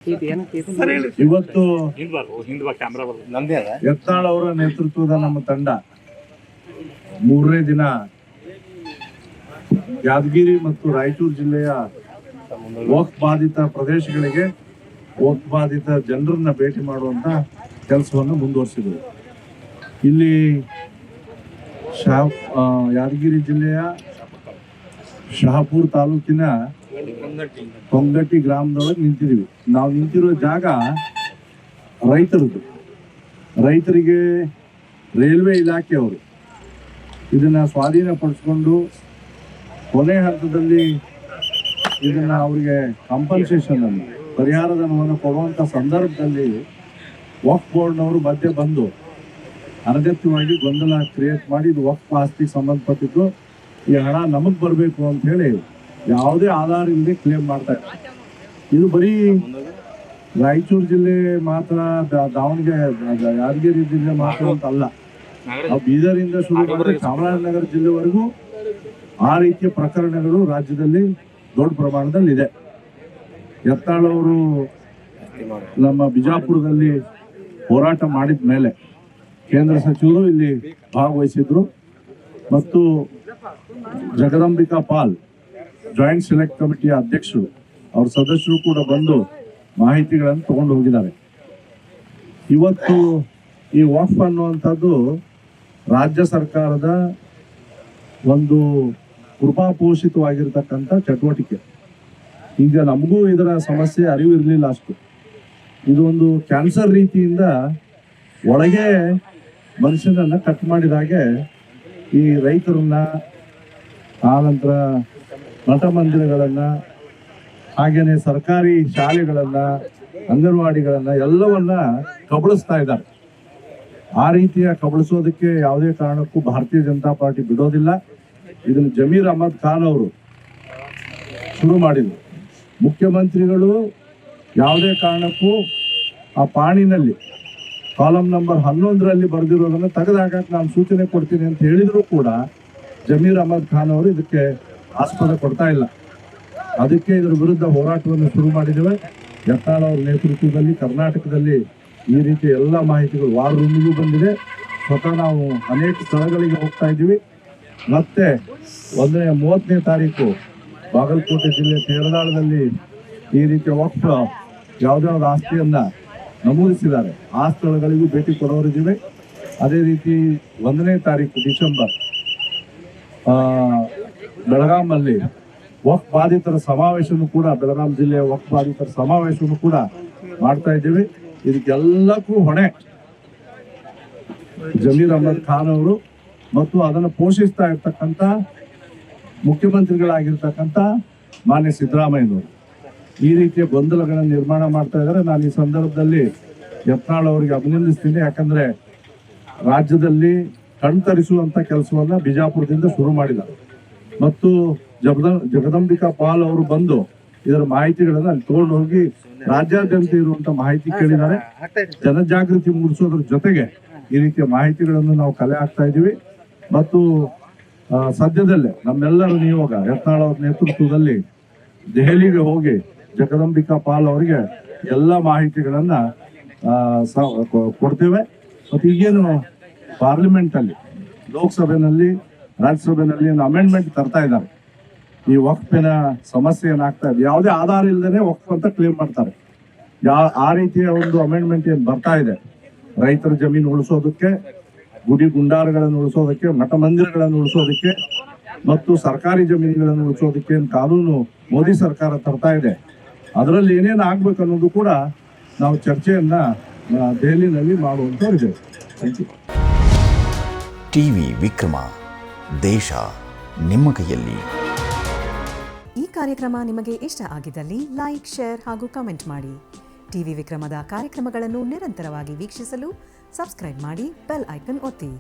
ಇವತ್ತು ಯತ್ನಾಳ್ ಅವರ ನೇತೃತ್ವದ ನಮ್ಮ ತಂಡ ಮೂರನೇ ದಿನ ಯಾದಗಿರಿ ಮತ್ತು ರಾಯಚೂರು ಜಿಲ್ಲೆಯ ವಕ್ಫ್ ಬಾಧಿತ ಪ್ರದೇಶಗಳಿಗೆ ವಕ್ಫ್ ಬಾಧಿತ ಜನರನ್ನ ಭೇಟಿ ಮಾಡುವಂತ ಕೆಲಸವನ್ನು ಮುಂದುವರಿಸಿದರು. ಇಲ್ಲಿ ಯಾದಗಿರಿ ಜಿಲ್ಲೆಯ ಶಹಾಪುರ ತಾಲೂಕಿನ ಕೊಂಗಟ್ಟಿ ಗ್ರಾಮದೊಳಗೆ ನಿಂತಿದ್ದೀವಿ. ನಾವು ನಿಂತಿರೋ ಜಾಗ ರೈತರಿಗೆ ರೈಲ್ವೆ ಇಲಾಖೆಯವರು ಇದನ್ನ ಸ್ವಾಧೀನಪಡಿಸ್ಕೊಂಡು ಕೊನೆ ಹಂತದಲ್ಲಿ ಇದನ್ನ ಅವರಿಗೆ ಕಾಂಪನ್ಸೇಷನ್ ಅನ್ನು ಪರಿಹಾರಧನವನ್ನು ಕೊಡುವಂತ ಸಂದರ್ಭದಲ್ಲಿ ವಕ್ಫ್ ಬೋರ್ಡ್ನವರು ಮಧ್ಯೆ ಬಂದು ಅನಗತ್ಯವಾಗಿ ಗೊಂದಲ ಕ್ರಿಯೇಟ್ ಮಾಡಿ ಇದು ವಕ್ಫ್ ಆಸ್ತಿಗೆ ಸಂಬಂಧಪಟ್ಟಿದ್ದು, ಈ ಹಣ ನಮಗ್ ಬರಬೇಕು ಅಂತ ಹೇಳಿ ಯಾವುದೇ ಆಧಾರ ಇಲ್ಲದೆ ಕ್ಲೇಮ್ ಮಾಡ್ತಾರೆ. ಇದು ಬರೀ ರಾಯಚೂರು ಜಿಲ್ಲೆ ಮಾತ್ರ, ದಾವಣಗೆರೆ ಯಾದಗಿರಿ ಜಿಲ್ಲೆ ಮಾತ್ರ ಅಂತ ಅಲ್ಲ, ಬೀದರಿಂದ ಶುರು ಮಾಡಿ ಚಾಮರಾಜನಗರ ಜಿಲ್ಲೆವರೆಗೂ ಆ ರೀತಿಯ ಪ್ರಕರಣಗಳು ರಾಜ್ಯದಲ್ಲಿ ದೊಡ್ಡ ಪ್ರಮಾಣದಲ್ಲಿ ಇದೆ. ಯತ್ನಾಳ್ ಅವರು ನಮ್ಮ ಬಿಜಾಪುರದಲ್ಲಿ ಹೋರಾಟ ಮಾಡಿದ ಮೇಲೆ ಕೇಂದ್ರ ಸಚಿವರು ಇಲ್ಲಿ ಭಾಗವಹಿಸಿದ್ರು ಮತ್ತು ಜಗದಂಬಿಕಾ ಪಾಲ್ ಜಾಯಿಂಟ್ ಸೆಲೆಕ್ಟ್ ಕಮಿಟಿಯ ಅಧ್ಯಕ್ಷರು, ಅವ್ರ ಸದಸ್ಯರು ಕೂಡ ಬಂದು ಮಾಹಿತಿಗಳನ್ನು ತಗೊಂಡು ಹೋಗಿದ್ದಾರೆ. ಇವತ್ತು ಈ ವಕ್ಫ್ ಅನ್ನುವಂಥದ್ದು ರಾಜ್ಯ ಸರ್ಕಾರದ ಒಂದು ಕೃಪಾಪೋಷಿತವಾಗಿರ್ತಕ್ಕಂಥ ಚಟುವಟಿಕೆ. ಈಗ ನಮಗೂ ಇದರ ಸಮಸ್ಯೆ ಅರಿವು ಇರಲಿಲ್ಲ ಅಷ್ಟು. ಇದು ಒಂದು ಕ್ಯಾನ್ಸರ್ ರೀತಿಯಿಂದ ಒಳಗೆ ಮನುಷ್ಯನನ್ನ ಕಟ್ ಮಾಡಿದ ಹಾಗೆ ಈ ರೈತರನ್ನ, ಆನಂತರ ಮಠ ಮಂದಿರಗಳನ್ನ, ಹಾಗೇನೆ ಸರ್ಕಾರಿ ಶಾಲೆಗಳನ್ನ, ಅಂಗನವಾಡಿಗಳನ್ನ ಎಲ್ಲವನ್ನ ಕಬಳಿಸ್ತಾ ಇದ್ದಾರೆ. ಆ ರೀತಿಯ ಕಬಳಿಸೋದಕ್ಕೆ ಯಾವುದೇ ಕಾರಣಕ್ಕೂ ಭಾರತೀಯ ಜನತಾ ಪಾರ್ಟಿ ಬಿಡೋದಿಲ್ಲ. ಇದನ್ನು ಜಮೀರ್ ಅಹಮದ್ ಖಾನ್ ಅವರು ಶುರು ಮಾಡಿದರು. ಮುಖ್ಯಮಂತ್ರಿಗಳು ಯಾವುದೇ ಕಾರಣಕ್ಕೂ ಆ ಪಾಣಿನಲ್ಲಿ ಕಾಲಂ ನಂಬರ್ 11ರಲ್ಲಿ ಬರೆದಿರೋದನ್ನು ತೆಗೆದುಹಾಕಕ್ಕೆ ನಾನು ಸೂಚನೆ ಕೊಡ್ತೀನಿ ಅಂತ ಹೇಳಿದ್ರು ಕೂಡ ಜಮೀರ್ ಅಹಮದ್ ಖಾನ್ ಅವರು ಇದಕ್ಕೆ ಆಸ್ಪದ ಕೊಡ್ತಾ ಇಲ್ಲ. ಅದಕ್ಕೆ ಇದರ ವಿರುದ್ಧ ಹೋರಾಟವನ್ನು ಶುರು ಮಾಡಿದ್ದೇವೆ. ಯತ್ನಾಳ್ ಅವರ ನೇತೃತ್ವದಲ್ಲಿ ಕರ್ನಾಟಕದಲ್ಲಿ ಈ ರೀತಿ ಎಲ್ಲ ಮಾಹಿತಿಗಳು ವಾರ್ ರೂಮಿಗೂ ಬಂದಿದೆ. ಸ್ವತಃ ನಾವು ಅನೇಕ ಸ್ಥಳಗಳಿಗೆ ಹೋಗ್ತಾ ಇದ್ದೀವಿ. ಮತ್ತೆ 30ನೇ ತಾರೀಕು ಬಾಗಲಕೋಟೆ ಜಿಲ್ಲೆ ತೇರದಾಳದಲ್ಲಿ ಈ ರೀತಿಯ ವಕ್ಫ್ ಯಾವುದಾದ್ರು ಆಸ್ತಿಯನ್ನ ನಮೂದಿಸಿದ್ದಾರೆ, ಆ ಸ್ಥಳಗಳಿಗೂ ಭೇಟಿ ಕೊಡೋರಿದ್ದೀವಿ. ಅದೇ ರೀತಿ 1ನೇ ತಾರೀಕು ಡಿಸೆಂಬರ್ ಬೆಳಗಾಮಲ್ಲಿ ವಕ್ಫ್ ಬಾಧಿತರ ಸಮಾವೇಶವನ್ನು ಕೂಡ, ಬೆಳಗಾಂ ಜಿಲ್ಲೆಯ ವಕ್ಫ್ ಬಾಧಿತರ ಸಮಾವೇಶವನ್ನು ಕೂಡ ಮಾಡ್ತಾ ಇದ್ದೀವಿ. ಇದಕ್ಕೆಲ್ಲಕ್ಕೂ ಹೊಣೆ ಜಮೀರ್ ಅಹಮದ್ ಖಾನ್ ಅವರು ಮತ್ತು ಅದನ್ನು ಪೋಷಿಸ್ತಾ ಇರ್ತಕ್ಕಂಥ ಮುಖ್ಯಮಂತ್ರಿಗಳಾಗಿರ್ತಕ್ಕಂಥ ಮಾನ್ಯ ಸಿದ್ದರಾಮಯ್ಯನವರು ಈ ರೀತಿಯ ಗೊಂದಲಗಳನ್ನು ನಿರ್ಮಾಣ ಮಾಡ್ತಾ ಇದ್ದಾರೆ. ನಾನು ಈ ಸಂದರ್ಭದಲ್ಲಿ ಯತ್ನಾಳ್ ಅವರಿಗೆ ಅಭಿನಂದಿಸ್ತೀನಿ. ಯಾಕಂದ್ರೆ ರಾಜ್ಯದಲ್ಲಿ ಕಣ್ತರಿಸುವಂತ ಕೆಲಸವನ್ನ ಬಿಜಾಪುರದಿಂದ ಶುರು ಮಾಡಿದ್ದಾರೆ ಮತ್ತು ಜಗದಂಬಿಕಾ ಪಾಲ್ ಅವರು ಬಂದು ಇದರ ಮಾಹಿತಿಗಳನ್ನ ಅಲ್ಲಿ ತಗೊಂಡು ಹೋಗಿ ರಾಜ್ಯಾದ್ಯಂತ ಇರುವಂತ ಮಾಹಿತಿ ಕೇಳಿದ್ದಾರೆ. ಜನಜಾಗೃತಿ ಮೂಡಿಸೋದ್ರ ಜೊತೆಗೆ ಈ ರೀತಿಯ ಮಾಹಿತಿಗಳನ್ನು ನಾವು ಕಲೆ ಹಾಕ್ತಾ ಇದ್ದೀವಿ ಮತ್ತು ಸದ್ಯದಲ್ಲೇ ನಮ್ಮೆಲ್ಲರ ನಿಯೋಗ ಯತ್ನಾಳ್ ಅವರ ನೇತೃತ್ವದಲ್ಲಿ ದೆಹಲಿಗೆ ಹೋಗಿ ಜಗದಂಬಿಕಾ ಪಾಲ್ ಅವರಿಗೆ ಎಲ್ಲ ಮಾಹಿತಿಗಳನ್ನ ಕೊಡ್ತೇವೆ. ಮತ್ತು ಈಗೇನು ಪಾರ್ಲಿಮೆಂಟ್ ಅಲ್ಲಿ, ಲೋಕಸಭೆಯಲ್ಲಿ, ರಾಜ್ಯಸಭೆಯಲ್ಲಿ ಅಮೆಂಡ್ಮೆಂಟ್ ತರ್ತಾ ಇದ್ದಾರೆ. ಈ ವಕ್ಫಿನ ಸಮಸ್ಯೆ ಏನಾಗ್ತಾ ಇದೆ, ಯಾವುದೇ ಆಧಾರ ಇಲ್ಲದೇ ವಕ್ಫ್ ಅಂತ ಕ್ಲೇಮ್ ಮಾಡ್ತಾರೆ. ಆ ರೀತಿಯ ಒಂದು ಅಮೆಂಡ್ಮೆಂಟ್ ಏನ್ ಬರ್ತಾ ಇದೆ, ರೈತರ ಜಮೀನು ಉಳಿಸೋದಕ್ಕೆ, ಗುಡಿ ಗುಂಡಾರಗಳನ್ನು ಉಳಿಸೋದಕ್ಕೆ, ಮಠ ಮಂದಿರಗಳನ್ನು ಉಳಿಸೋದಕ್ಕೆ ಮತ್ತು ಸರ್ಕಾರಿ ಜಮೀನುಗಳನ್ನು ಉಳಿಸೋದಕ್ಕೆ ಕಾನೂನು ಮೋದಿ ಸರ್ಕಾರ ತರ್ತಾ ಇದೆ. ಅದರಲ್ಲಿ ಏನೇನು ಆಗ್ಬೇಕು ಅನ್ನೋದು ಕೂಡ ನಾವು ಚರ್ಚೆಯನ್ನ ದೆಹಲಿನಲ್ಲಿ ಮಾಡುವಂತವರಿದೆ. ಟಿವಿ ವಿಕ್ರಮ, ದೇಶ ನಿಮ್ಮ ಕೈಯಲ್ಲಿ. ಈ ಕಾರ್ಯಕ್ರಮ ನಿಮಗೆ ಇಷ್ಟ ಆಗಿದ್ದಲ್ಲಿ ಲೈಕ್, ಶೇರ್ ಹಾಗೂ ಕಮೆಂಟ್ ಮಾಡಿ. ಟಿವಿ ವಿಕ್ರಮದ ಕಾರ್ಯಕ್ರಮಗಳನ್ನು ನಿರಂತರವಾಗಿ ವೀಕ್ಷಿಸಲು ಸಬ್ಸ್ಕ್ರೈಬ್ ಮಾಡಿ, ಬೆಲ್ ಐಕನ್ ಒತ್ತಿ.